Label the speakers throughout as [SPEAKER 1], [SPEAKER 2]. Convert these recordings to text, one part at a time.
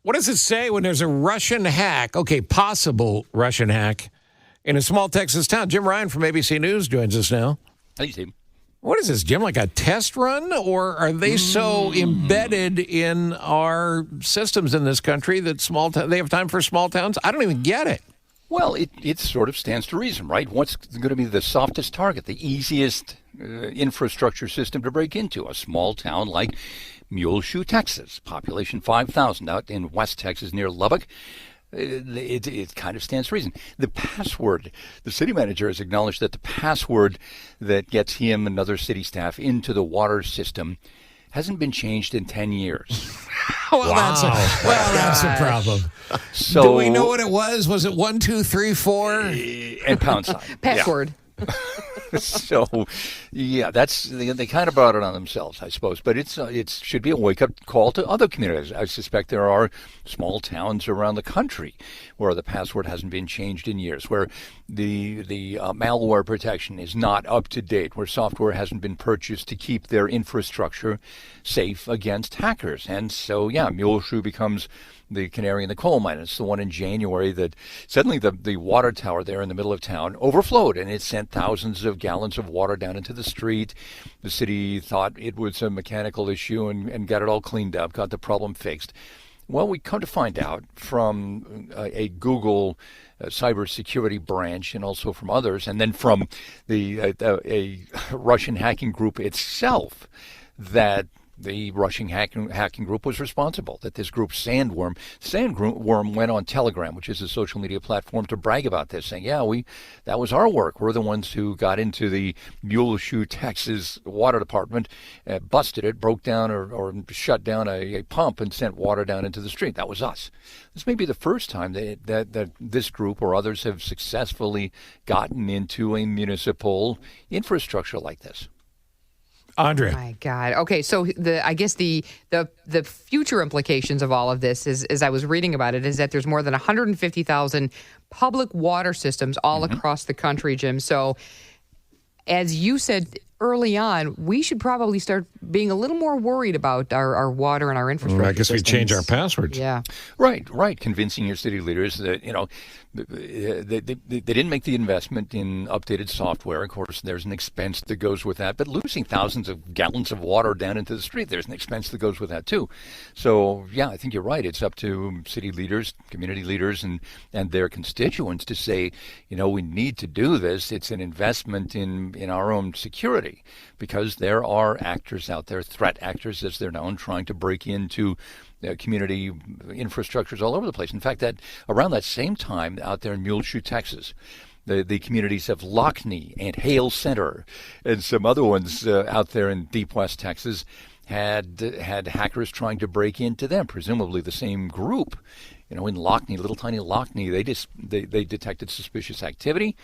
[SPEAKER 1] What does it say when there's a Russian hack? Okay, possible Russian hack in a small Texas town. Jim Ryan from ABC News joins us now.
[SPEAKER 2] Hey, Steve.
[SPEAKER 1] What is this, Jim, like a test run? Or are they so embedded in our systems in this country that they have time for small towns? I don't even get it.
[SPEAKER 2] Well, it sort of stands to reason, right? What's going to be the softest target, the easiest infrastructure system to break into? A small town like Muleshoe, Texas, population 5,000 out in West Texas near Lubbock. It kind of stands to reason. The password, the city manager has acknowledged that the password that gets him and other city staff into the water system hasn't been changed in 10 years.
[SPEAKER 1] Well, that's a problem.
[SPEAKER 2] So,
[SPEAKER 1] do we know what it was? Was it 1, 2, 3, 4?
[SPEAKER 2] And pound sign.
[SPEAKER 3] Password.
[SPEAKER 2] So, yeah, they kind of brought it on themselves, I suppose. But it should be a wake-up call to other communities. I suspect there are small towns around the country where the password hasn't been changed in years, where the malware protection is not up to date, where software hasn't been purchased to keep their infrastructure safe against hackers. And so, yeah, Muleshoe becomes the canary in the coal mine. It's the one in January that suddenly the water tower there in the middle of town overflowed, and it sent thousands of gallons of water down into the street. The city thought it was a mechanical issue and got it all cleaned up, got the problem fixed. Well, we come to find out from a Google cybersecurity branch, and also from others, and then from a Russian hacking group itself, that the Russian hacking group was responsible, that this group Sandworm went on Telegram, which is a social media platform, to brag about this, saying, yeah, that was our work. We're the ones who got into the Muleshoe, Texas water department, busted it, broke down or shut down a pump and sent water down into the street. That was us. This may be the first time that this group or others have successfully gotten into a municipal infrastructure like this.
[SPEAKER 1] Andrea.
[SPEAKER 3] Oh my God. Okay, so I guess the future implications of all of this is, as I was reading about it, is that there's more than 150,000 public water systems all across the country, Jim. So, as you said early on, we should probably start being a little more worried about our water and our infrastructure.
[SPEAKER 1] I guess we change our passwords.
[SPEAKER 3] Yeah.
[SPEAKER 2] Right. Convincing your city leaders that, they didn't make the investment in updated software. Of course, there's an expense that goes with that. But losing thousands of gallons of water down into the street, there's an expense that goes with that, too. So, yeah, I think you're right. It's up to city leaders, community leaders, and their constituents to say, we need to do this. It's an investment in our own security, because there are actors out there, threat actors as they're known, trying to break into community infrastructures all over the place. In fact, that around that same time out there in Muleshoe, Texas, the communities of Lockney and Hale Center and some other ones out there in deep West Texas had hackers trying to break into them, presumably the same group. In Lockney, little tiny Lockney, they detected suspicious activity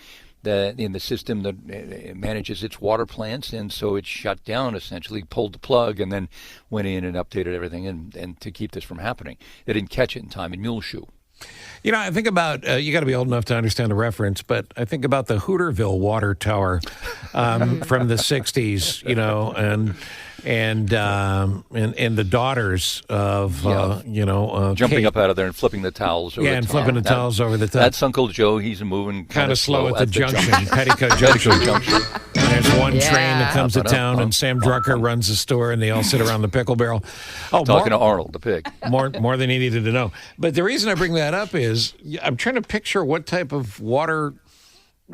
[SPEAKER 2] in the system that manages its water plants, and so it shut down, essentially pulled the plug, and then went in and updated everything and to keep this from happening. They didn't catch it in time in Muleshoe.
[SPEAKER 1] I think about, you got to be old enough to understand the reference, but I think about the Hooterville water tower from the 60s, and the daughters of,
[SPEAKER 2] jumping up out of there and flipping the towels over the top.
[SPEAKER 1] And flipping the towels over the top.
[SPEAKER 2] That's Uncle Joe. He's moving
[SPEAKER 1] kind of slow at the junction, Petticoat Junction. And there's one train that comes to town, and Sam Drucker runs the store, and they all sit around the pickle barrel.
[SPEAKER 2] Talking to Arnold, the pig.
[SPEAKER 1] More than he needed to know. But the reason I bring that up is I'm trying to picture what type of water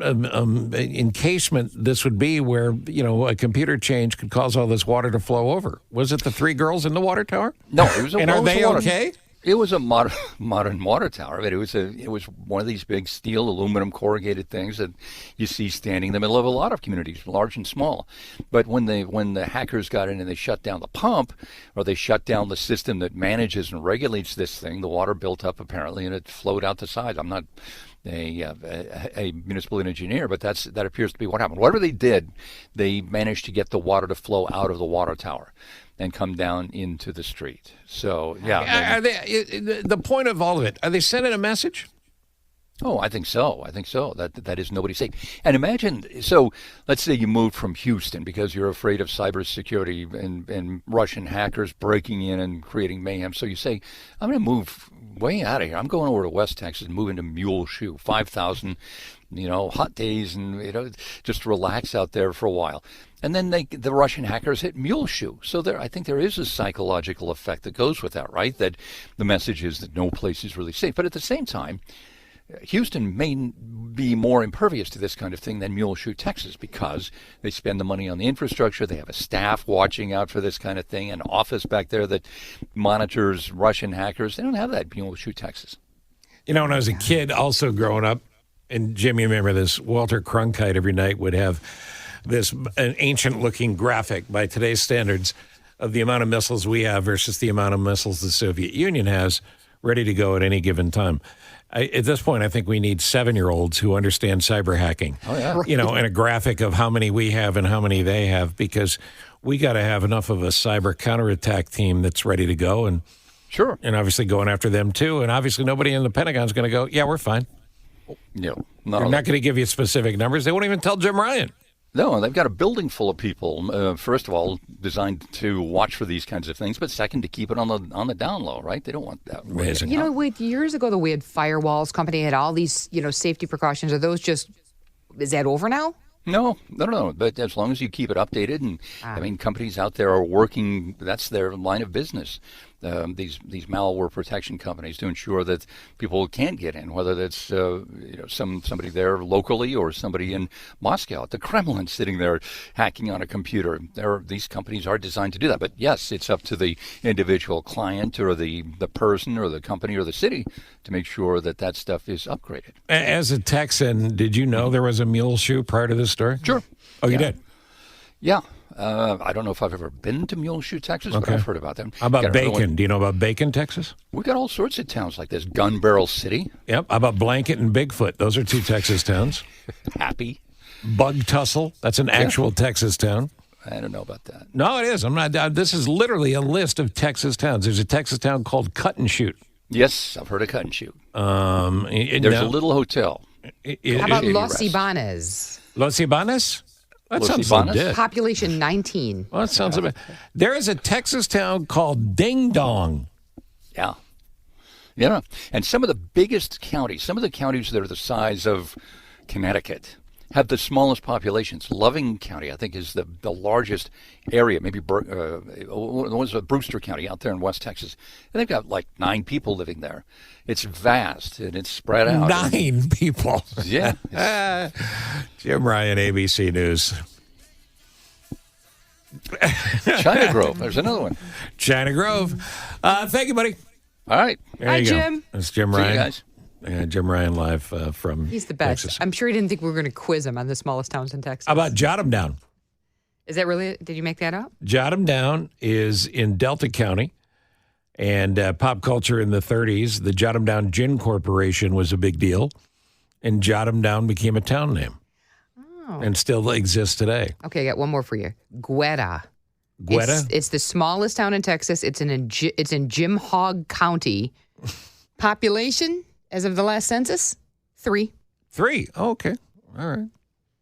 [SPEAKER 1] encasement this would be, where a computer change could cause all this water to flow over. Was it the 3 girls in the water tower?
[SPEAKER 2] No, it was.
[SPEAKER 1] And are they okay?
[SPEAKER 2] It was a modern water tower. It was one of these big steel, aluminum corrugated things that you see standing in the middle of a lot of communities, large and small. But when the hackers got in and they shut down the pump, or they shut down the system that manages and regulates this thing, the water built up apparently, and it flowed out the sides. I'm not a municipal engineer, but that appears to be what happened. Whatever they did, they managed to get the water to flow out of the water tower and come down into the street. So, yeah.
[SPEAKER 1] The point of all of it, are they sending a message?
[SPEAKER 2] Oh, I think so. I think so. That is nobody safe. And imagine, so let's say you moved from Houston because you're afraid of cybersecurity and Russian hackers breaking in and creating mayhem. So you say, I'm going to move way out of here. I'm going over to West Texas and move into Muleshoe, 5,000, hot days, and just relax out there for a while. And then the Russian hackers hit Muleshoe. So I think there is a psychological effect that goes with that, right? That the message is that no place is really safe. But at the same time, Houston may be more impervious to this kind of thing than Muleshoe, Texas, because they spend the money on the infrastructure. They have a staff watching out for this kind of thing, an office back there that monitors Russian hackers. They don't have that in Muleshoe, Texas.
[SPEAKER 1] When I was a kid, also growing up, and Jimmy, remember this, Walter Cronkite every night would have an ancient-looking graphic by today's standards of the amount of missiles we have versus the amount of missiles the Soviet Union has ready to go at any given time. At this point, I think we need 7-year-olds who understand cyber hacking.
[SPEAKER 2] Oh, yeah.
[SPEAKER 1] And a graphic of how many we have and how many they have, because we got to have enough of a cyber counterattack team that's ready to go. And
[SPEAKER 2] sure.
[SPEAKER 1] And obviously going after them, too. And obviously nobody in the Pentagon's going to go, yeah, we're fine.
[SPEAKER 2] No.
[SPEAKER 1] They're not going to give you specific numbers. They won't even tell Jim Ryan.
[SPEAKER 2] No, they've got a building full of people, first of all, designed to watch for these kinds of things, but second, to keep it on the down low, right? They don't want that.
[SPEAKER 1] Amazing.
[SPEAKER 3] Years ago, we had firewalls. Company had all these, safety precautions. Are those is that over now?
[SPEAKER 2] No. But as long as you keep it updated, and companies out there are working, that's their line of business. These malware protection companies, to ensure that people can't get in, whether that's somebody there locally or somebody in Moscow at the Kremlin sitting there hacking on a computer. These companies are designed to do that. But yes, it's up to the individual client or the person or the company or the city to make sure that stuff is upgraded.
[SPEAKER 1] As a Texan, did you know there was a Muleshoe prior to this story?
[SPEAKER 2] Sure.
[SPEAKER 1] Oh, you did?
[SPEAKER 2] Yeah. I don't know if I've ever been to Muleshoe, Texas, but I've heard about them.
[SPEAKER 1] How about Bacon? Do you know about Bacon, Texas?
[SPEAKER 2] We've got all sorts of towns like this. Gun Barrel City.
[SPEAKER 1] Yep. How about Blanket and Bigfoot? Those are 2 Texas towns.
[SPEAKER 2] Happy.
[SPEAKER 1] Bug Tussle. That's an actual Texas town.
[SPEAKER 2] I don't know about that.
[SPEAKER 1] No, it is. I'm not. This is literally a list of Texas towns. There's a Texas town called Cut and Shoot.
[SPEAKER 2] Yes, I've heard of Cut and Shoot.
[SPEAKER 1] There's
[SPEAKER 2] a little hotel.
[SPEAKER 3] How about Los Ibanes?
[SPEAKER 1] Los Ibanes? That
[SPEAKER 2] Los
[SPEAKER 1] sounds
[SPEAKER 2] Ibanes?
[SPEAKER 1] legit.
[SPEAKER 3] Population 19.
[SPEAKER 1] Well, that sounds about. There is a Texas town called Ding Dong.
[SPEAKER 2] Yeah. Yeah. And some of the biggest counties, some of the counties that are the size of Connecticut, have the smallest populations. Loving County, I think, is the largest area. Maybe was Brewster County out there in West Texas. And they've got like 9 people living there. It's vast and it's spread out.
[SPEAKER 1] 9 people.
[SPEAKER 2] Yeah.
[SPEAKER 1] Jim Ryan, ABC News.
[SPEAKER 2] China Grove. There's another one.
[SPEAKER 1] China Grove. Thank you, buddy.
[SPEAKER 2] All right.
[SPEAKER 1] There
[SPEAKER 3] Hi,
[SPEAKER 1] you go.
[SPEAKER 3] Jim.
[SPEAKER 1] That's Jim
[SPEAKER 2] See
[SPEAKER 1] Ryan.
[SPEAKER 2] you guys.
[SPEAKER 1] Jim Ryan live from
[SPEAKER 3] He's the best.
[SPEAKER 1] Texas.
[SPEAKER 3] I'm sure he didn't think we were going to quiz him on the smallest towns in Texas.
[SPEAKER 1] How about Jot 'em Down?
[SPEAKER 3] Is that really? Did you make that up?
[SPEAKER 1] Jot 'em Down is in Delta County. And pop culture in the 30s, the Jot 'em Down Gin Corporation was a big deal. And Jot 'em Down became a town name. Oh. And still exists today.
[SPEAKER 3] Okay, I got one more for you. Gweta.
[SPEAKER 1] Gweta?
[SPEAKER 3] It's the smallest town in Texas. It's in Jim Hogg County. Population, as of the last census, 3.
[SPEAKER 1] 3. Oh, okay. All right.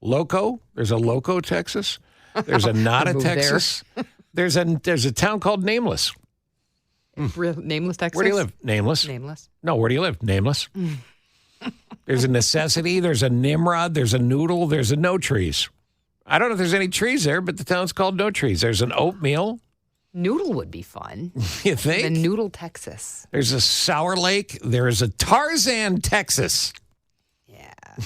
[SPEAKER 1] Loco. There's a Loco, Texas. There's a Nada, Texas. There's a town called Nameless.
[SPEAKER 3] Nameless, Texas?
[SPEAKER 1] Where do you live? Nameless.
[SPEAKER 3] Nameless.
[SPEAKER 1] No, where do you live? Nameless. There's a Necessity. There's a Nimrod. There's a Noodle. There's a No Trees. I don't know if there's any trees there, but the town's called No Trees. There's an Oatmeal.
[SPEAKER 3] Noodle would be fun.
[SPEAKER 1] You think?
[SPEAKER 3] The Noodle, Texas.
[SPEAKER 1] There's a Sour Lake. There's a Tarzan, Texas.
[SPEAKER 3] Yeah.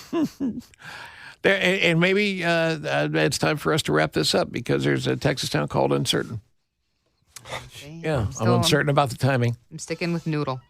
[SPEAKER 1] And maybe it's time for us to wrap this up because there's a Texas town called Uncertain.
[SPEAKER 3] Okay.
[SPEAKER 1] Yeah, I'm uncertain about the timing.
[SPEAKER 3] I'm sticking with Noodle.